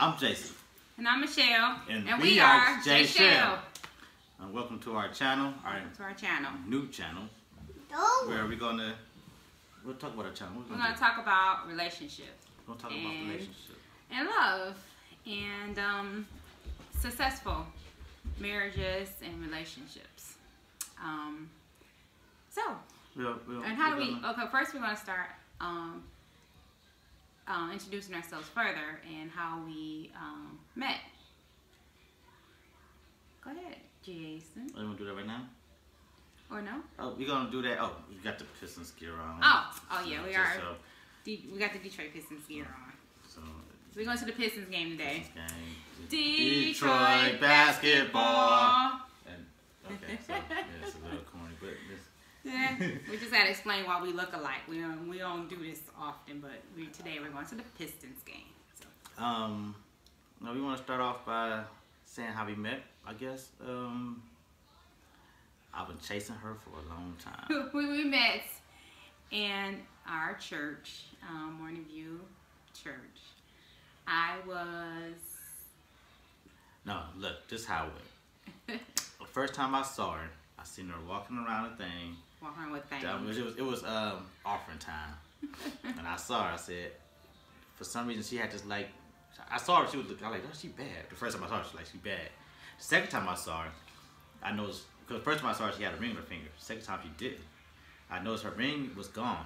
I'm Jason. And I'm Michelle. And we are J Shell. And welcome to our channel. Welcome to our channel. New channel. Where we'll talk about our channel. We're going to talk about relationships. We're going to talk about relationships. And love. And successful marriages and relationships. And how do we, okay, first we're going to start introducing ourselves further and how we met. Go ahead, Jason. Are you going to do that right now? Or no? Oh, we're going to do that. Oh, we got the Pistons gear on. Oh yeah, we are. We got the Detroit Pistons gear on. So we're going to the Pistons game today. Detroit basketball. Okay, so yeah, it's a little corny, but yeah, we just had to explain why we look alike. We don't do this often, but today we're going to the Pistons game. So. Now we want to start off by saying how we met. I guess I've been chasing her for a long time. we met in our church, Morning View Church. Look, this is how it went. The first time I saw her, I seen her walking around the thing. Walking around with things. It was offering time, and I saw her. I said, for some reason she had this like. I saw her. She was looking. I was like, oh, she bad. The first time I saw her, she was like, she bad. The second time I saw her, I noticed because the first time I saw her, she had a ring on her finger. The second time she didn't. I noticed her ring was gone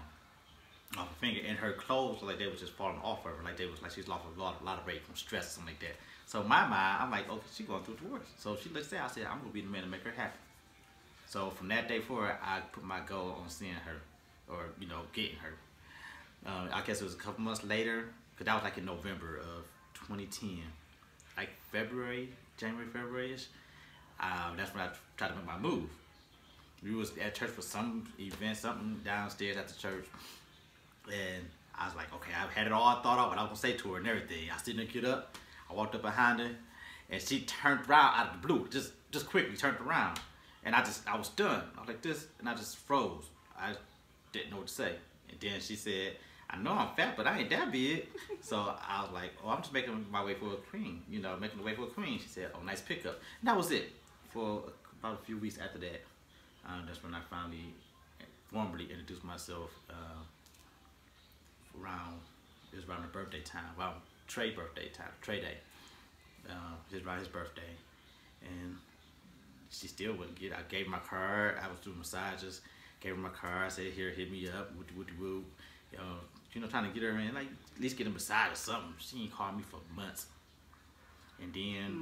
off her finger, and her clothes like they was just falling off of her, like she's lost a lot of weight from stress or something like that. So in my mind, I'm like, okay, she's going through a divorce. So she looks there. I said, I'm gonna be the man to make her happy. So from that day forward, I put my goal on seeing her, or getting her. I guess it was a couple months later, because that was like in November of 2010, like January, February-ish. That's when I tried to make my move. We was at church for some event, something downstairs at the church, and I was like, okay, I had it all thought out what I was gonna say to her and everything. I still didn't get up. I walked up behind her, and she turned around out of the blue, just quickly turned around, and I was stunned. I was like this, and I just froze. I didn't know what to say, and then she said, I know I'm fat, but I ain't that big. So I was like, oh, I'm just making my way for a queen, making the way for a queen. She said, oh, nice pickup. And that was it. For about a few weeks after that, that's when I finally formally introduced myself. It was around the birthday time, Trey Day. It was around his birthday, and she still wouldn't get it. I gave her my card. I was doing massages. Gave her my card. I said, here, hit me up. Woo. Trying to get her in, like at least get a massage or something. She ain't called me for months. And then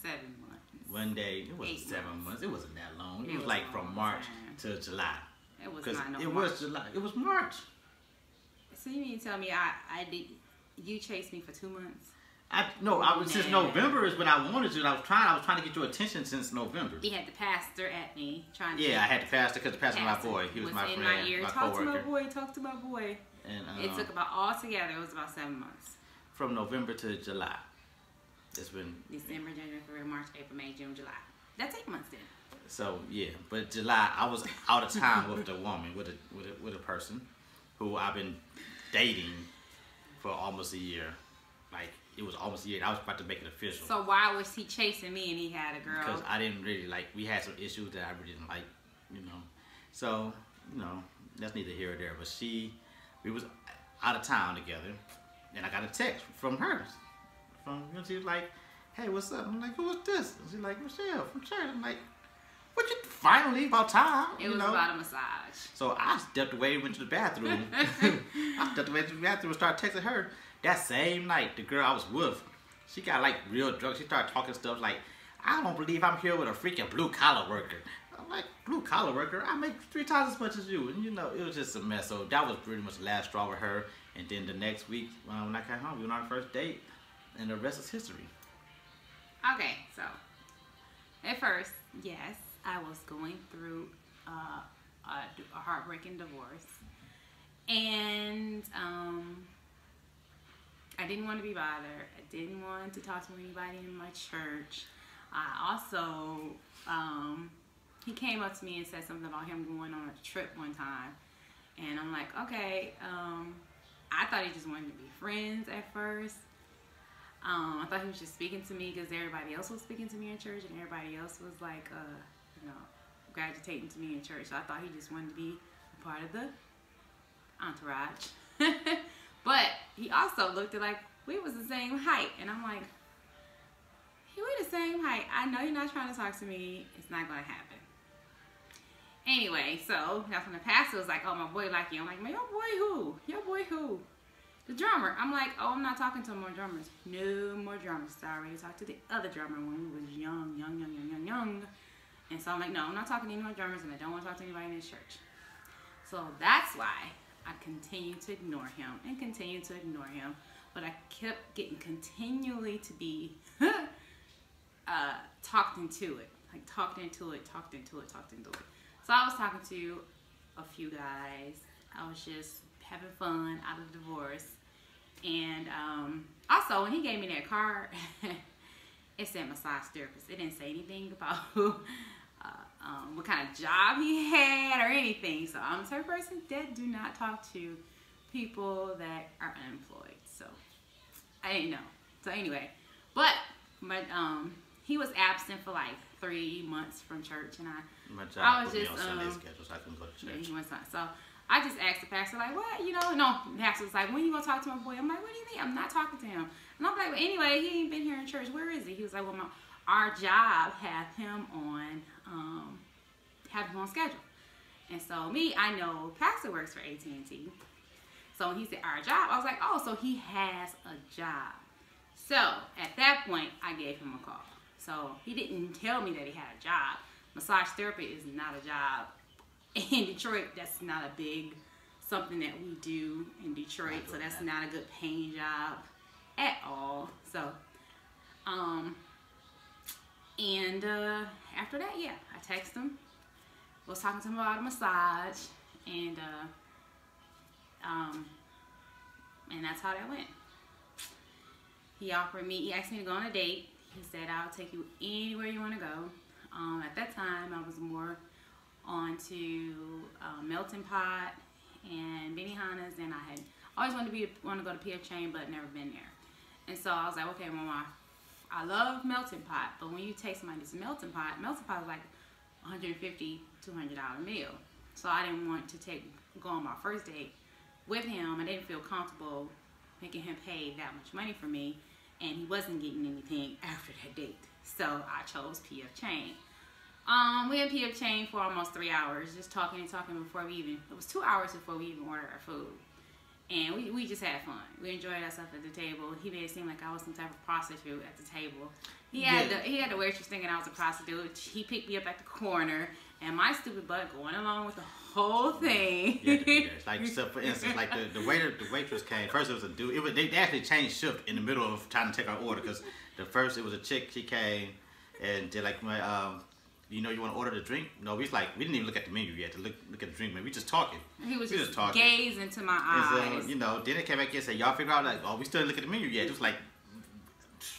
7 months. One day, it wasn't 7 months. It wasn't that long. It was like from March to July. It was not no It March. was July. It was March. So you mean to tell me I did? You chased me for 2 months? Since November is when I wanted you. I was trying to get your attention since November. He had the pastor at me trying to. Yeah, I had the pastor because the pastor was my boy. He was my friend, my ear. Talk to my boy. And it took about altogether. It was about 7 months. From November to July. It's been December, January, February, March, April, May, June, July. That's 8 months then. So yeah, but July I was out of time with a woman, with a person who I've been dating for almost a year. Like it was almost a year. I was about to make it official. So why was he chasing me and he had a girl? Because I didn't really like. We had some issues that I really didn't like. So that's neither here or there. But we was out of town together, and I got a text from her. She was like, hey, what's up? I'm like, who is this? And she's like, Michelle from church. I'm like, what, you finally about time? It was about a massage. So I stepped away, went to the bathroom. And started texting her. That same night, the girl I was with, she got like real drunk. She started talking stuff like, I don't believe I'm here with a freaking blue collar worker. I'm like, blue collar worker? I make 3 times as much as you. And it was just a mess. So that was pretty much the last straw with her. And then the next week, when I came home, we went on our first date. And the rest is history. Okay, so at first, yes, I was going through a heartbreaking divorce, and I didn't want to be bothered. I didn't want to talk to anybody in my church. I also, he came up to me and said something about him going on a trip one time, and I'm like, okay. I thought he just wanted to be friends at first. I thought he was just speaking to me because everybody else was speaking to me in church, and everybody else was like, gravitating to me in church. So I thought he just wanted to be a part of the entourage. But he also looked at like we was the same height, and I'm like, we the same height. I know you're not trying to talk to me. It's not gonna happen. Anyway, so that's when the pastor was like, oh, my boy like you. I'm like, man, your boy who? Your boy who? The drummer. I'm like, oh, I'm not talking to more drummers. No more drummers. I already talked to the other drummer when we was young. And so I'm like, no, I'm not talking to any more drummers, and I don't want to talk to anybody in this church. So that's why I continued to ignore him and continued to ignore him. But I kept getting continually to be talked into it. Like talked into it. So I was talking to a few guys. I was just having fun out of the divorce. And also, when he gave me that card, it said massage therapist. It didn't say anything about what kind of job he had or anything. So I'm the type of person that do not talk to people that are unemployed. So I didn't know. So anyway, but he was absent for like 3 months from church, and my job I was put me just on Sunday schedule, so I couldn't go to church. Yeah, he was not. So I just asked the pastor, like, what? No, the pastor was like, when you gonna talk to my boy? I'm like, what do you mean? I'm not talking to him. And I'm like, well, anyway, he ain't been here in church. Where is he? He was like, well, our job have him on schedule. And so I know pastor works for AT&T. So when he said our job, I was like, oh, so he has a job. So at that point, I gave him a call. So he didn't tell me that he had a job. Massage therapy is not a job. In Detroit, that's not a big something that we do in Detroit. So that's not a good paying job at all. So, and after that, yeah, I texted him. Was talking to him about a massage, and that's how that went. He asked me to go on a date. He said, I'll take you anywhere you want to go. At that time, I was more on to Melting Pot and Benihana's, and I had always wanted to go to P.F. Chang, but never been there. And so I was like, okay, Mama, I love Melting Pot, but when you take somebody to Melting Pot is like $150, $200 meal. So I didn't want to go on my first date with him. I didn't feel comfortable making him pay that much money for me, and he wasn't getting anything after that date. So I chose P.F. Chang. We had P.F. Chang for almost 3 hours, just talking before it was 2 hours before we even ordered our food. And we just had fun. We enjoyed ourselves at the table. He made it seem like I was some type of prostitute at the table. He had the waitress thinking I was a prostitute. He picked me up at the corner, and my stupid butt going along with the whole thing. Yeah, it's like, so for instance, like the waitress came. First it was a dude. They actually changed shift in the middle of trying to take our order, because the first it was a chick. She came and did like my you want to order the drink? No, we didn't even look at the menu yet to look at the drink, man. We just talking. He was just talking. Gaze into my eyes. And so, then it came back and said, y'all figure out, like, oh, we still didn't look at the menu yet. It was like,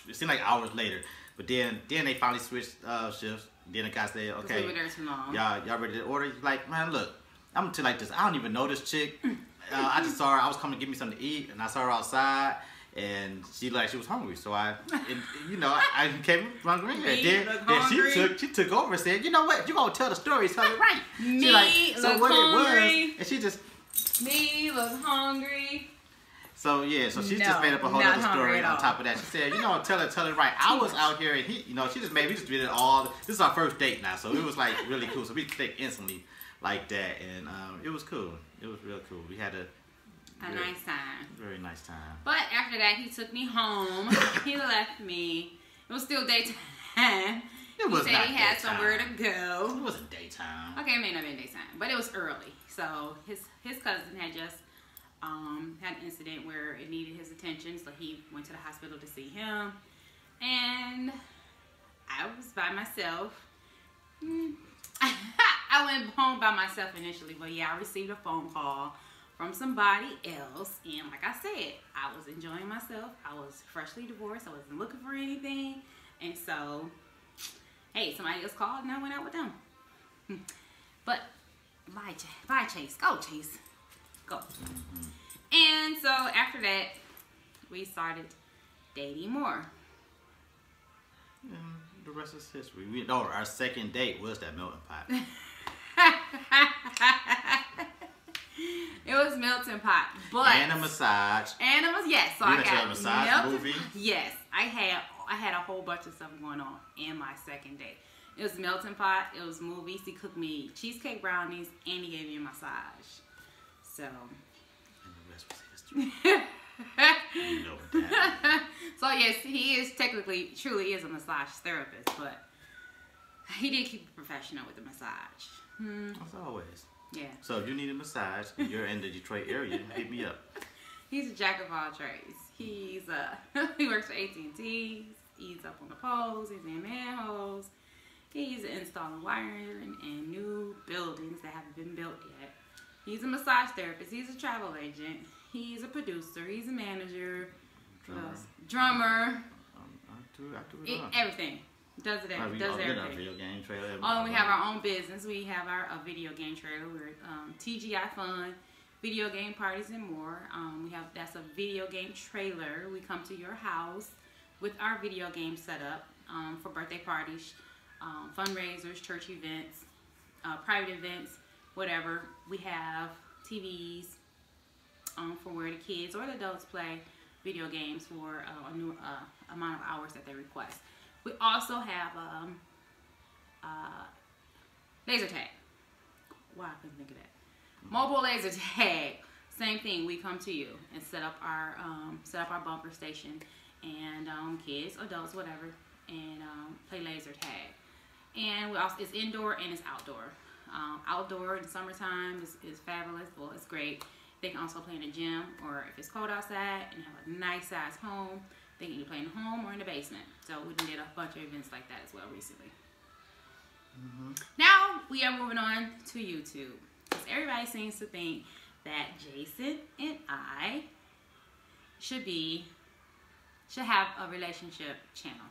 it seemed like hours later. But then they finally switched shifts. Then the guy said, okay, we were there too long. Y'all ready to order? He's like, man, look, I'm gonna tell you like this. I don't even know this chick. I just saw her. I was coming to get me something to eat, and I saw her outside. And she was hungry, so I came hungry. And then she took over and said, you know what, you gonna tell the story, tell it right. She like, so what hungry. It was, and she just was hungry. So yeah, so she just made up a whole other story on top of that. She said, tell it right. I was out here, and he, we just did it all. This is our first date now, so it was like really cool. So we clicked instantly like that, and it was cool. It was real cool. We had a nice time. Very nice time. But after that, he took me home. He left me. It was still daytime. He said he had somewhere to go. It wasn't daytime. Okay, it may not have been daytime, but it was early. So his cousin had just had an incident where it needed his attention, so he went to the hospital to see him. And I was by myself. I went home by myself initially, but yeah, I received a phone call from somebody else, and like I said, I was enjoying myself. I was freshly divorced. I wasn't looking for anything, and so hey, somebody else called and I went out with them. But bye Chase, go Chase, go. And so after that, we started dating more. And the rest is history. We know our second date was that melting pot. It was melting pot, but And a massage. Yes. So You I went to got a massage melting, movie? Yes, I had a whole bunch of stuff going on in my second date. It was melting pot. It was movies. He cooked me cheesecake brownies, and he gave me a massage. So. And the rest was history. You know that. So yes, he is truly is a massage therapist, but he did keep it professional with the massage. As always. Yeah. So if you need a massage and you're in the Detroit area, hit me up. He's a jack of all trades. He works for AT&T. He's up on the poles. He's in manholes. He's installing wiring in new buildings that haven't been built yet. He's a massage therapist. He's a travel agent. He's a producer. He's a manager. Drummer. I do it all. Everything. Does it everything. Does everything. Video game trailer. Oh, we have our own business. We have our video game trailer. We're TGI Fun, video game parties and more. That's a video game trailer. We come to your house with our video game setup for birthday parties, fundraisers, church events, private events, whatever. We have TVs for where the kids or the adults play video games for a new amount of hours that they request. We also have laser tag. Wow, I couldn't think of that. Mobile laser tag. Same thing. We come to you and set up our bumper station, and kids, adults, whatever, and play laser tag. And it's indoor and it's outdoor. Outdoor in the summertime is fabulous. Well, it's great. They can also play in a gym, or if it's cold outside and have a nice size home, they can either play in the home or in the basement. So we did a bunch of events like that as well recently. Now we are moving on to YouTube. Because everybody seems to think that Jason and I should have a relationship channel.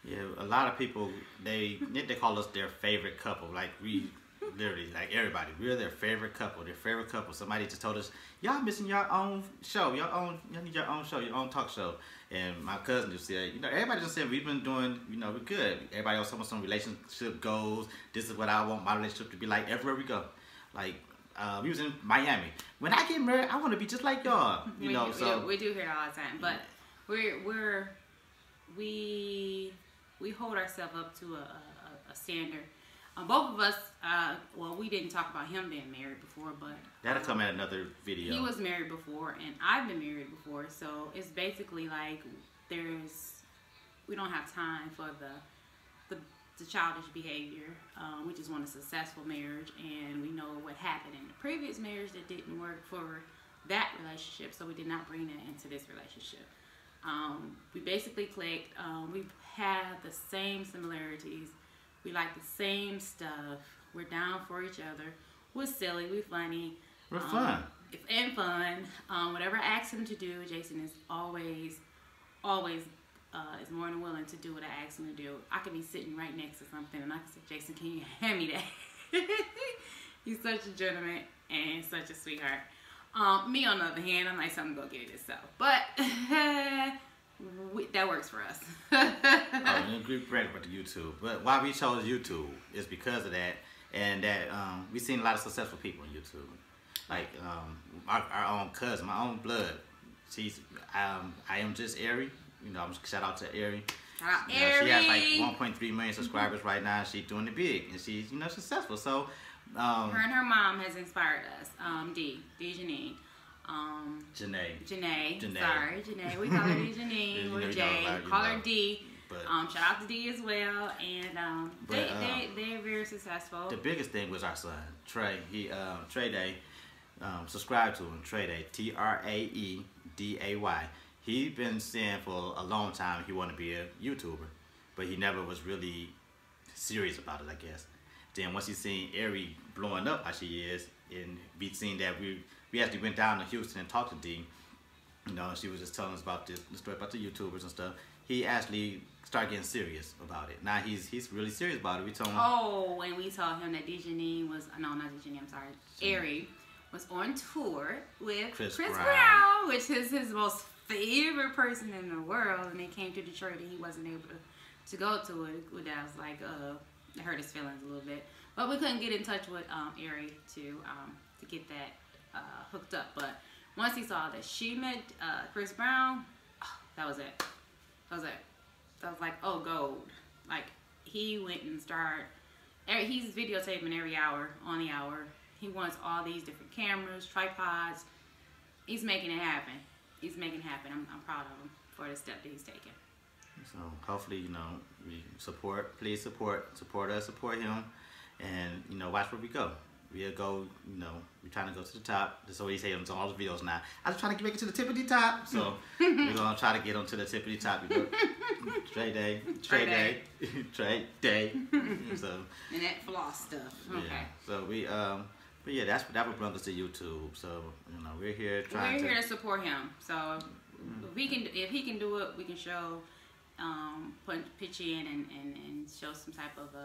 Yeah, a lot of people, they call us their favorite couple. Like we literally, like everybody, we're their favorite couple. Somebody just told us, y'all missing your own show, y'all need your own show, your own talk show. And my cousin just said, everybody just said we've been doing, we're good. Everybody else talking some relationship goals. This is what I want my relationship to be like everywhere we go. Like we was in Miami. When I get married, I want to be just like y'all. So we do hear it all the time, but we hold ourselves up to a standard. Both of us, we didn't talk about him being married before, but that'll come at another video. He was married before, and I've been married before, so it's basically like we don't have time for the childish behavior. We just want a successful marriage, and we know what happened in the previous marriage that didn't work for that relationship, so we did not bring that into this relationship. We basically clicked. We have the same similarities. We like the same stuff. We're down for each other. We're silly. We're funny. We're fun. And fun. Whatever I ask him to do, Jason is always is more than willing to do what I ask him to do. I could be sitting right next to something, and I can say, Jason, can you hand me that? He's such a gentleman and such a sweetheart. Me, on the other hand, I'm like, I'm going to go get it yourself. But that works for us. Great about the YouTube. But why we chose YouTube is because of that, and that we've seen a lot of successful people on YouTube. Like our own cousin, my own blood. I am just Ari. Shout out to Ari. Ari. She has like 1.3 million subscribers right now. She's doing it big, and she's successful. So her and her mom has inspired us. Janine. Janae. Sorry, Janae. We call her Janine or Jay. Call her D. But, shout out to D as well. And they're very successful. The biggest thing was our son, Trey. Trey Day. Subscribe to him, Trey Day. TRAEDAY. He's been saying for a long time he wanted to be a YouTuber, but he never was really serious about it, I guess. Then once he seen Ari blowing up how she is, and we seen that we actually went down to Houston and talked to D. She was just telling us about the story about the YouTubers and stuff. He actually started getting serious about it. Now he's really serious about it. We told him. Oh, and we told him that Janine was not Janine. I'm sorry. Ari was on tour with Chris Brown, which is his most favorite person in the world, and they came to Detroit and he wasn't able to go to it. That was like it hurt his feelings a little bit. But we couldn't get in touch with Ari to get that hooked up. But once he saw that she met Chris Brown, that was it. That was it. That was like, oh, gold. Like, he went and started. He's videotaping every hour on the hour. He wants all these different cameras, tripods. He's making it happen. He's making it happen. I'm proud of him for the step that he's taken. So hopefully, you know, we support. Please support us, support him, and you know, watch where we go. We'll go. You know, we're trying to go to the top. That's what he says on all the videos now. I'm trying to make it to the tippity top. So we're gonna try to get on to the tippity top. You know, Trey Day. So and that floss stuff. Okay. Yeah. So we but yeah, that would bring us to YouTube. So you know, we're here trying. We're here to support him. So if he can do it, we can show, pitch in and show some type of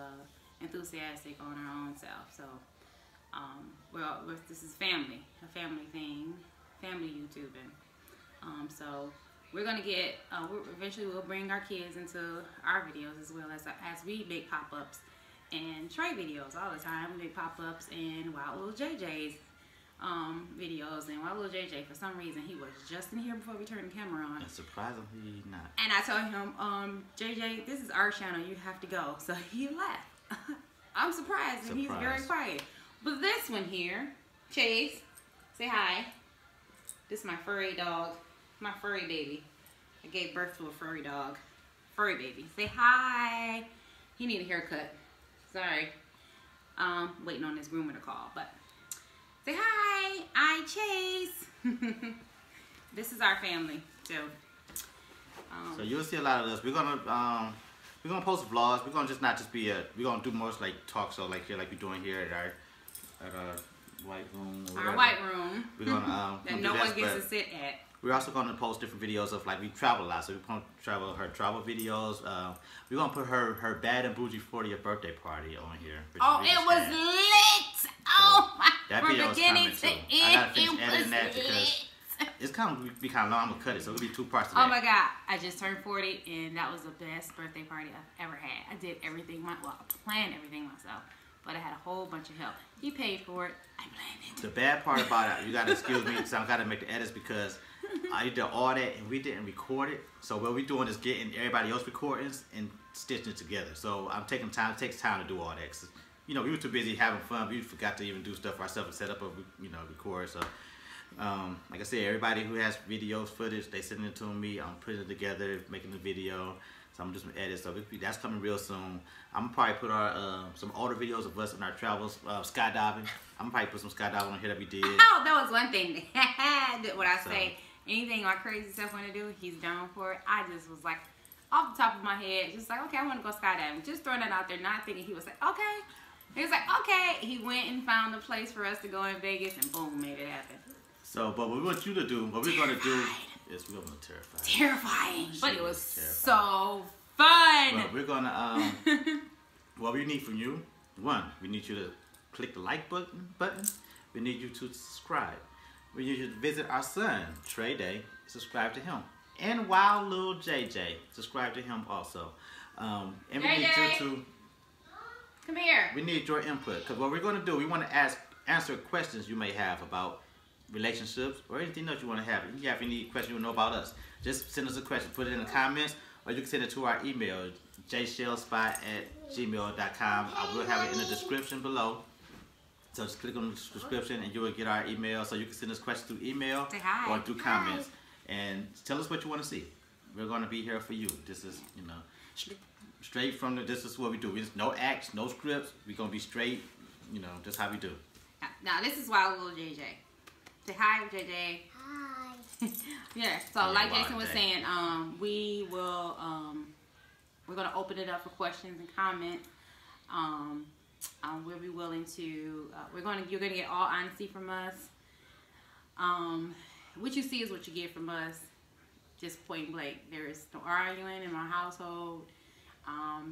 enthusiastic on our own self. So this is family, a family thing, family YouTubing. So we're gonna get eventually we'll bring our kids into our videos as well as we make pop-ups and Trey videos all the time. We make pop-ups and Wild Little JJ's videos, and Wild Little JJ, for some reason, he was just in here before we turned the camera on. And surprisingly not. And I told him, JJ, this is our channel, you have to go. So he left. I'm surprised, and he's very quiet. But this one here, Chase, say hi. This is my furry dog, my furry baby. I gave birth to a furry dog, furry baby. Say hi. He need a haircut. Sorry, waiting on this groomer to call, but say hi, Chase. This is our family too. So you'll see a lot of us. We're gonna post vlogs. We're gonna we're gonna do more like talk show like here, like we're doing here at our white room. Our white room. We're gonna that no one gets to sit at. We're also going to post different videos of, like, we travel a lot, so we're going to her travel videos. We're going to put her Bad and Bougie 40th birthday party on here. Oh, it was lit! Oh, my, that from video beginning is to coming, end, too. I got to finish it editing was that because it's kind of be kind of long. I'm going to cut it, so it'll be 2 parts of that. Oh, my God. I just turned 40, and that was the best birthday party I've ever had. I did everything, I planned everything myself, but I had a whole bunch of help. He paid for it. I planned it. The bad part about it, you got to excuse me, because I got to make the edits because I did all that and we didn't record it. So what we're doing is getting everybody else recordings and stitching it together. So I'm taking time. It takes time to do all that. Cause, you know, we were too busy having fun. We forgot to even do stuff ourselves and set up a, you know, record. So like I said, everybody who has videos, footage, they send it to me. I'm putting it together, making the video. So I'm just edit. So that's coming real soon. I'm gonna probably put our some older videos of us in our travels, skydiving. I'm gonna probably put some skydiving on here that we did. Oh, that was one thing. What I say. Anything my crazy stuff want to do, he's down for it. I just was like, off the top of my head, just like, okay, I want to go skydiving. Just throwing that out there, not thinking he was like, okay. He was like, okay. He went and found a place for us to go in Vegas, and boom, made it happen. So, but what we want you to do, what we're going to do is we're going to terrify. Terrifying. But it was so fun. Well, we're going to, what we need from you, 1, we need you to click the like button. We need you to subscribe. We need you to visit our son, Trey Day, subscribe to him. And Wild Little JJ, subscribe to him also. And we need you to... Come here. We need your input. Because what we're going to do, we want to answer questions you may have about relationships or anything else you want to have. If you have any questions you want to know about us, just send us a question. Put it in the comments, or you can send it to our email, jshellspot@gmail.com. I will have it in the description below. So just click on the description and you will get our email. So you can send us questions through email or through comments. And tell us what you want to see. We're going to be here for you. This is, you know, straight from this is what we do. There's no acts, no scripts. We're going to be straight, you know, just how we do. Now, this is Wild Little JJ. Say hi, JJ. Hi. Yeah, so like Jason was saying, we will, we're going to open it up for questions and comments. We'll be willing to. You're gonna get all honesty from us. What you see is what you get from us. Just point blank. There's no arguing in my household.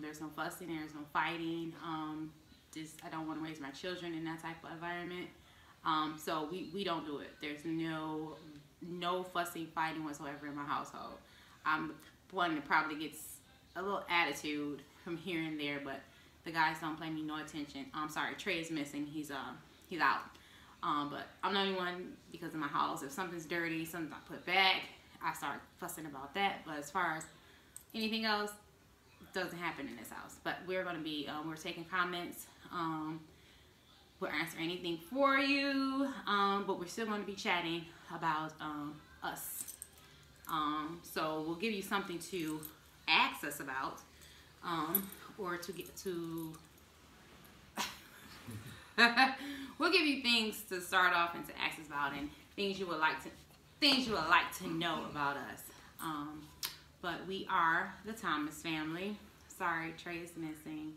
There's no fussing. There's no fighting. I don't want to raise my children in that type of environment. So we don't do it. There's no no fussing, fighting whatsoever in my household. I'm one that probably gets a little attitude from here and there, but the guys don't pay me no attention. I'm sorry, Trey is missing. He's out. But I'm the only one because of my house. If something's dirty, something's not put back, I start fussing about that. But as far as anything else, doesn't happen in this house. But we're gonna be we're taking comments. We'll answer anything for you. But we're still gonna be chatting about us. So we'll give you something to ask us about, or to get to. We'll give you things to start off and to ask us about, and things you would like to know about us. But we are the Thomas family. Sorry, Trey is missing.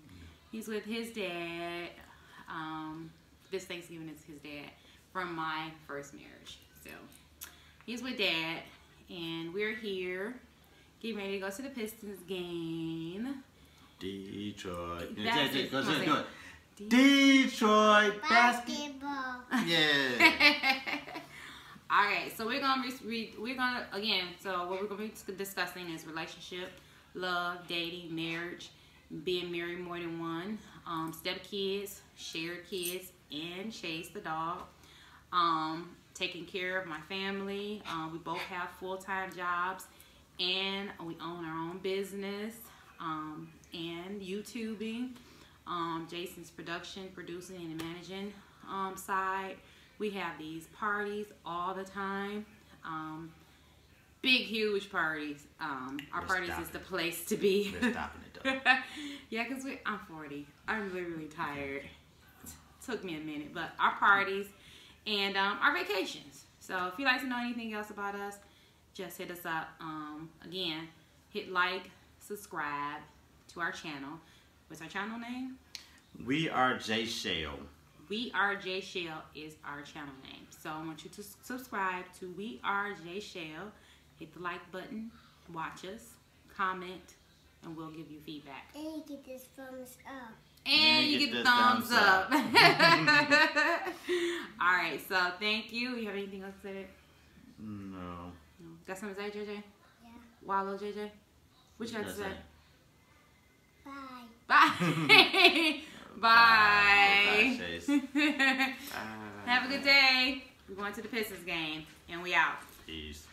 He's with his dad. This Thanksgiving is his dad from my first marriage. So he's with Dad, and we're here getting ready to go to the Pistons game. Detroit. That's it. Go ahead. Detroit Basketball. Yeah. All right, so we're gonna again. So what we're gonna be discussing is relationship, love, dating, marriage, being married more than one, stepkids, shared kids, and Chase the dog. Taking care of my family. We both have full-time jobs, and we own our own business, and YouTubing. Jason's producing and managing side. We have these parties all the time. Big, huge parties. Our parties is the place to be. We're stopping it though. Yeah, because I'm 40. I'm literally tired. Took me a minute, but our parties and our vacations. So if you'd like to know anything else about us, just hit us up. Again, hit like, subscribe to our channel. What's our channel name? We Are J Shell. We Are J Shell is our channel name. So I want you to subscribe to We Are J Shell. Hit the like button, watch us, comment, and we'll give you feedback. And you get this thumbs up. And you get the thumbs up. All right, so thank you. You have anything else to say? No. Got something to say, JJ? Yeah. Wallow, JJ? What you got to say? Bye. Bye. Bye. Bye, Chase. Bye. Have a good day. We're going to the Pistons game, and we out. Peace.